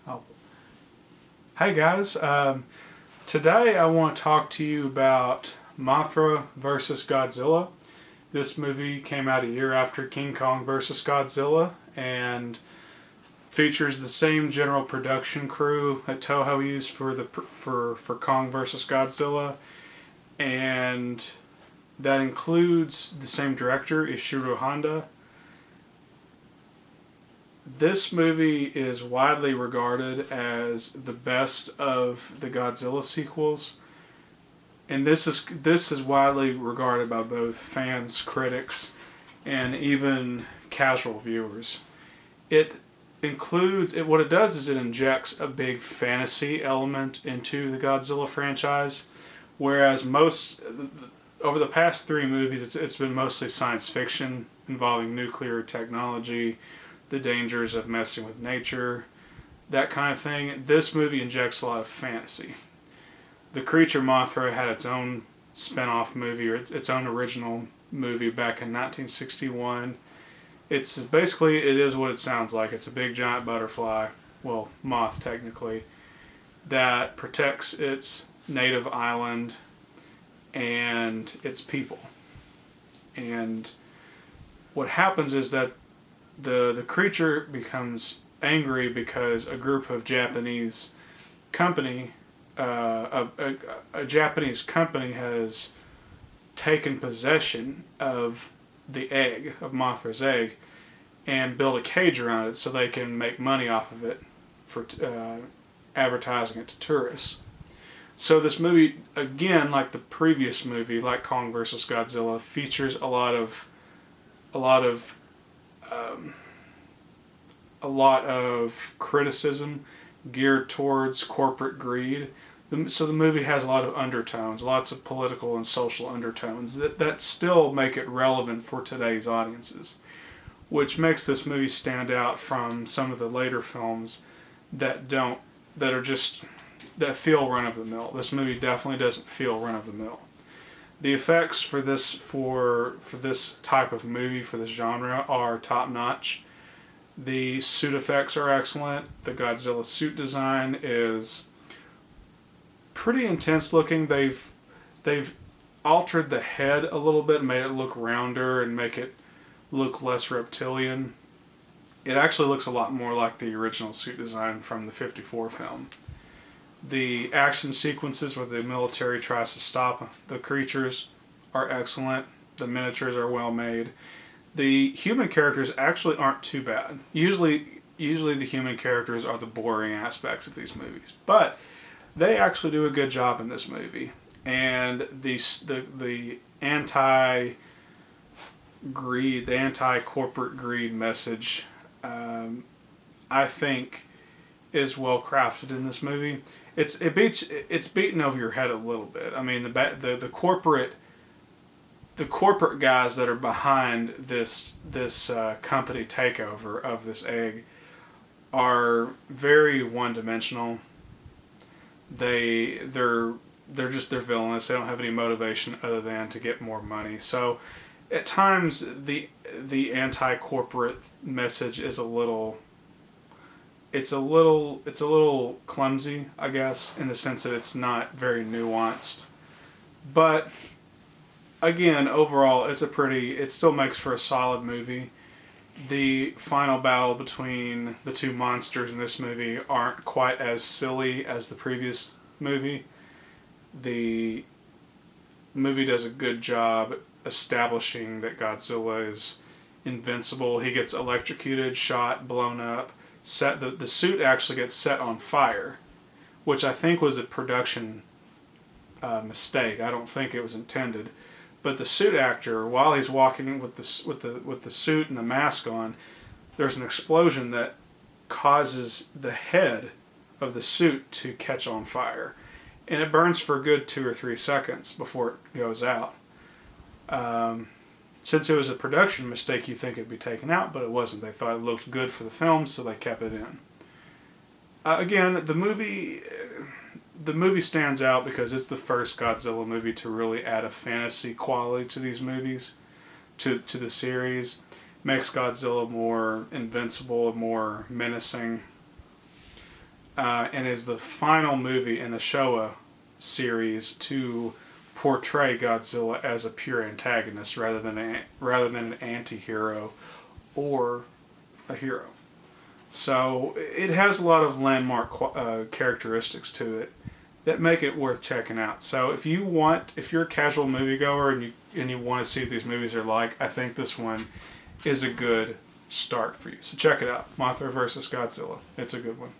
Oh. Hey guys, today I want to talk to you about Mothra versus Godzilla. This movie came out a year after King Kong versus Godzilla and features the same general production crew that Toho used for Kong versus Godzilla, and that includes the same director, Ishiro Honda. This movie is widely regarded as the best of the Godzilla sequels, and this is widely regarded by both fans, critics, and even casual viewers. It what it does is it injects a big fantasy element into the Godzilla franchise, whereas most over the past three movies it's been mostly science fiction involving nuclear technology, the dangers of messing with nature, that kind of thing. This movie injects a lot of fantasy. The creature Mothra had its own spin-off movie, or its own original movie back in 1961. It's basically, it is what it sounds like. It's a big giant butterfly, well, moth technically, that protects its native island and its people. And what happens is that the creature becomes angry because a group of Japanese company, a Japanese company has taken possession of the egg, of Mothra's egg, and build a cage around it so they can make money off of it for advertising it to tourists. So this movie, again, like the previous movie, like Kong versus Godzilla, features a lot of um, criticism geared towards corporate greed. So the movie has a lot of undertones, lots of political and social undertones that still make it relevant for today's audiences, which makes this movie stand out from some of the later films that feel run of the mill. This movie definitely doesn't feel run of the mill. The effects for this type of movie, for this genre, are top notch. The suit effects are excellent. The Godzilla suit design is pretty intense looking. They've altered the head a little bit, made it look rounder and make it look less reptilian. It actually looks a lot more like the original suit design from the '54 film. The action sequences where the military tries to stop the creatures are excellent. The miniatures are well made. The human characters actually aren't too bad. Usually the human characters are the boring aspects of these movies, but they actually do a good job in this movie. And the anti-greed, the anti-corporate greed message, I think, is well crafted in this movie. It's beaten over your head a little bit. I mean, the corporate guys that are behind this company takeover of this egg are very one-dimensional. They're villainous. They don't have any motivation other than to get more money. So at times the anti-corporate message is a little clumsy, I guess, in the sense that it's not very nuanced. But again, overall, it still makes for a solid movie. The final battle between the two monsters in this movie aren't quite as silly as the previous movie. The movie does a good job establishing that Godzilla is invincible. He gets electrocuted, shot, blown up. The suit actually gets set on fire, which I think was a production mistake. I don't think it was intended. But the suit actor, while he's walking with the suit and the mask on, there's an explosion that causes the head of the suit to catch on fire, and it burns for a good 2 or 3 seconds before it goes out. Since it was a production mistake, you think it'd be taken out, but it wasn't. They thought it looked good for the film, so they kept it in. Again, the movie stands out because it's the first Godzilla movie to really add a fantasy quality to these movies, to the series. Makes Godzilla more invincible and more menacing. and is the final movie in the Showa series to portray Godzilla as a pure antagonist rather than an anti-hero or a hero. So it has a lot of landmark characteristics to it that make it worth checking out. So if you're a casual moviegoer and you want to see what these movies are like, I think this one is a good start for you. So check it out, Mothra Versus Godzilla. It's a good one.